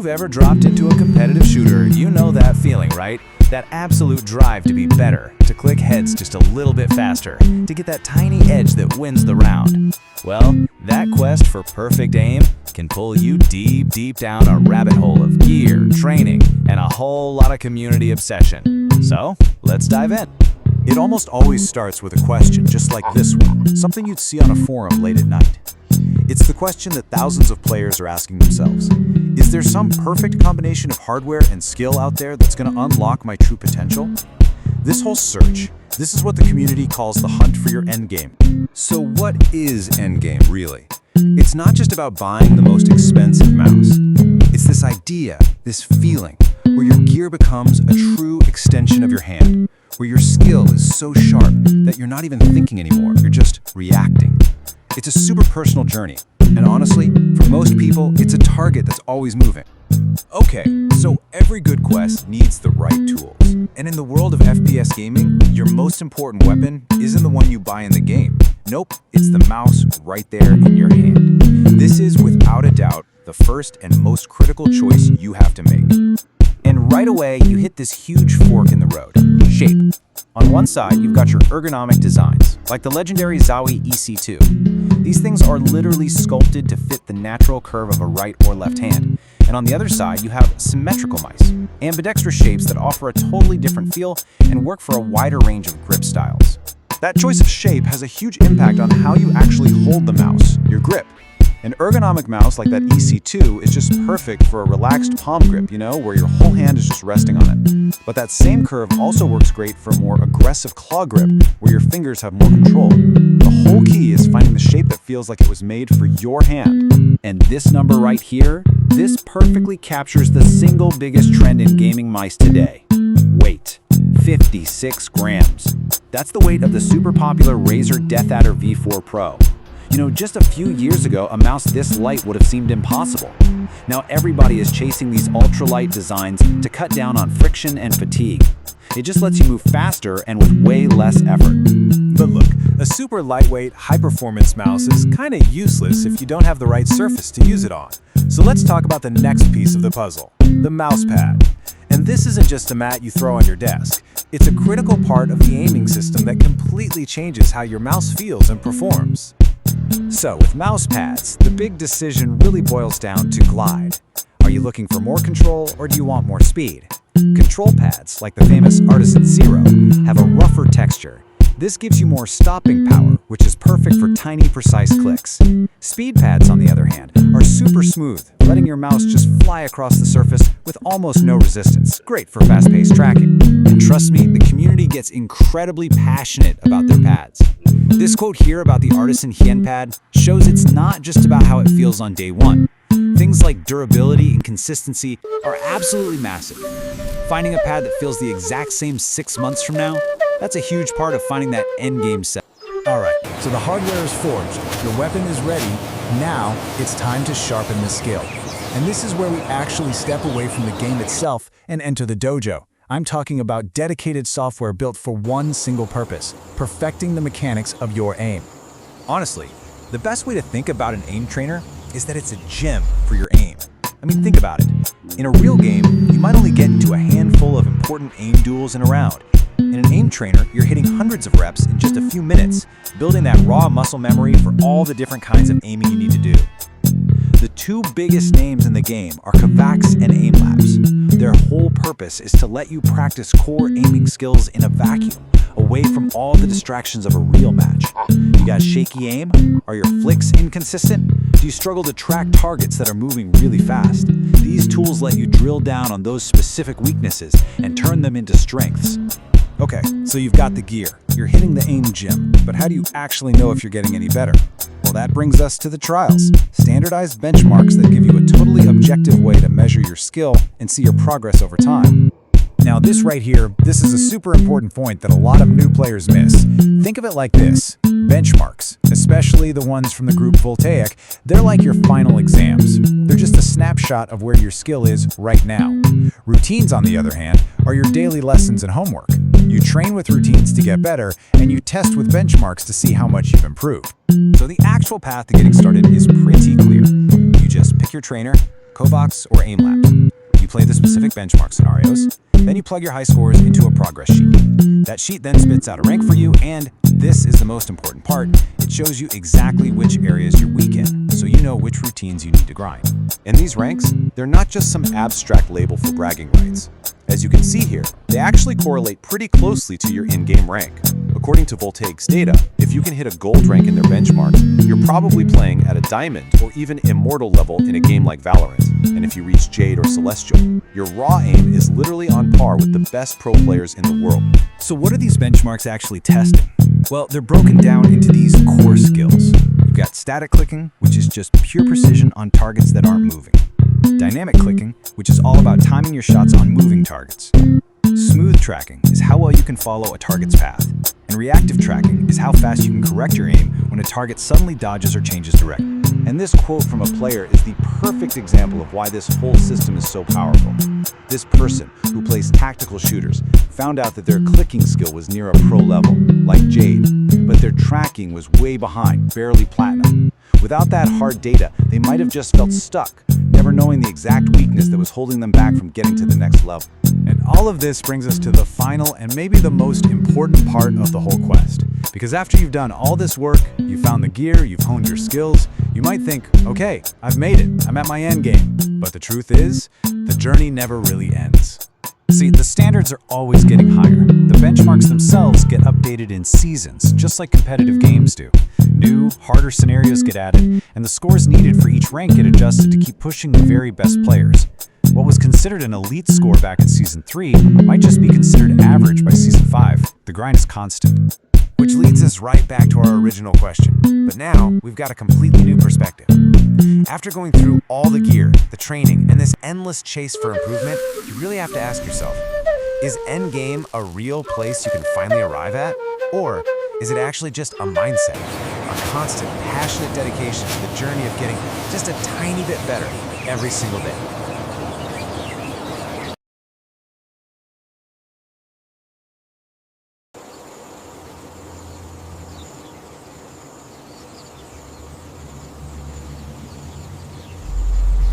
you've ever dropped into a competitive shooter, you know that feeling, right? That absolute drive to be better, to click heads just a little bit faster, to get that tiny edge that wins the round. Well, that quest for perfect aim can pull you deep, deep down a rabbit hole of gear, training, and a whole lot of community obsession. So, let's dive in. It almost always starts with a question just like this one, something you'd see on a forum late at night. It's the question that thousands of players are asking themselves. Is there some perfect combination of hardware and skill out there that's going to unlock my true potential? This whole search, this is what the community calls the hunt for your endgame. So what is endgame really? It's not just about buying the most expensive mouse. It's this idea, this feeling, where your gear becomes a true extension of your hand, where your skill is so sharp that you're not even thinking anymore, you're just reacting. It's a super personal journey, and honestly, for most people, it's a target that's always moving. Okay, so every good quest needs the right tools. And in the world of FPS gaming, your most important weapon isn't the one you buy in the game. Nope, it's the mouse right there in your hand. This is, without a doubt, the first and most critical choice you have to make. And right away, you hit this huge fork in the road: shape. On one side, you've got your ergonomic designs, like the legendary Zowie EC2. These things are literally sculpted to fit the natural curve of a right or left hand. And on the other side, you have symmetrical mice, ambidextrous shapes that offer a totally different feel and work for a wider range of grip styles. That choice of shape has a huge impact on how you actually hold the mouse, your grip. An ergonomic mouse like that EC2 is just perfect for a relaxed palm grip, where your whole hand is just resting on it. But that same curve also works great for a more aggressive claw grip, where your fingers have more control. The whole key is finding the shape that feels like it was made for your hand. And this number right here, this perfectly captures the single biggest trend in gaming mice today: weight. 56 grams. That's the weight of the super popular Razer DeathAdder V4 Pro. Just a few years ago, a mouse this light would have seemed impossible. Now everybody is chasing these ultralight designs to cut down on friction and fatigue. It just lets you move faster and with way less effort. But look, a super lightweight, high-performance mouse is kind of useless if you don't have the right surface to use it on. So let's talk about the next piece of the puzzle, the mouse pad. And this isn't just a mat you throw on your desk. It's a critical part of the aiming system that completely changes how your mouse feels and performs. So with mouse pads, the big decision really boils down to glide. Are you looking for more control or do you want more speed? Control pads, like the famous Artisan Zero, have a rougher texture. This gives you more stopping power, which is perfect for tiny, precise clicks. Speed pads, on the other hand, are super smooth, letting your mouse just fly across the surface with almost no resistance. Great for fast-paced tracking. And trust me, the community gets incredibly passionate about their pads. This quote here about the Artisan Hien pad shows it's not just about how it feels on day one. Things like durability and consistency are absolutely massive. Finding a pad that feels the exact same 6 months from now, that's a huge part of finding that endgame set. Alright, so the hardware is forged, your weapon is ready, now it's time to sharpen the skill. And this is where we actually step away from the game itself and enter the dojo. I'm talking about dedicated software built for one single purpose: perfecting the mechanics of your aim. Honestly, the best way to think about an aim trainer is that it's a gym for your aim. I mean, think about it. In a real game, you might only get into a handful of important aim duels in a round. In an aim trainer, you're hitting hundreds of reps in just a few minutes, building that raw muscle memory for all the different kinds of aiming you need to do. The two biggest names in the game are Kavax and AimLabs. Their whole purpose is to let you practice core aiming skills in a vacuum, away from all the distractions of a real match. You got shaky aim? Are your flicks inconsistent? Do you struggle to track targets that are moving really fast? These tools let you drill down on those specific weaknesses and turn them into strengths. Okay, so you've got the gear, you're hitting the aim gym, but how do you actually know if you're getting any better? Well, that brings us to the trials, standardized benchmarks that give you a totally objective way to measure your skill and see your progress over time. Now this right here, this is a super important point that a lot of new players miss. Think of it like this: benchmarks, especially the ones from the group Voltaic, they're like your final exams. They're just a snapshot of where your skill is right now. Routines, on the other hand, are your daily lessons and homework. You train with routines to get better, and you test with benchmarks to see how much you've improved. So the actual path to getting started is pretty clear. You just pick your trainer, Kovacs, or AimLab. You play the specific benchmark scenarios, then you plug your high scores into a progress sheet. That sheet then spits out a rank for you, and this is the most important part, it shows you exactly which areas you're weak in, so you know which routines you need to grind. And these ranks, they're not just some abstract label for bragging rights. As you can see here, they actually correlate pretty closely to your in-game rank. According to Voltaic's data, if you can hit a gold rank in their benchmark, you're probably playing at a diamond or even immortal level in a game like Valorant. And if you reach Jade or Celestial, your raw aim is literally on par with the best pro players in the world. So what are these benchmarks actually testing? Well, they're broken down into these core skills. You've got static clicking, which is just pure precision on targets that aren't moving. Dynamic clicking, which is all about timing your shots on moving targets. Smooth tracking is how well you can follow a target's path. And reactive tracking is how fast you can correct your aim when a target suddenly dodges or changes direction. And this quote from a player is the perfect example of why this whole system is so powerful. This person, who plays tactical shooters, found out that their clicking skill was near a pro level, like Jade, but their tracking was way behind, barely platinum. Without that hard data, they might have just felt stuck, never knowing the exact weakness that was holding them back from getting to the next level. And all of this brings us to the final and maybe the most important part of the whole quest. Because after you've done all this work, you found the gear, you've honed your skills, you might think, okay, I've made it, I'm at my end game. But the truth is, the journey never really ends. See, the standards are always getting higher. The benchmarks themselves get updated in seasons, just like competitive games do. New, harder scenarios get added, and the scores needed for each rank get adjusted to keep pushing the very best players. What was considered an elite score back in Season 3 might just be considered average by Season 5. The grind is constant. Which leads us right back to our original question. But now, we've got a completely new perspective. After going through all the gear, the training, and this endless chase for improvement, you really have to ask yourself, is endgame a real place you can finally arrive at? Or is it actually just a mindset, a constant, passionate dedication to the journey of getting just a tiny bit better every single day?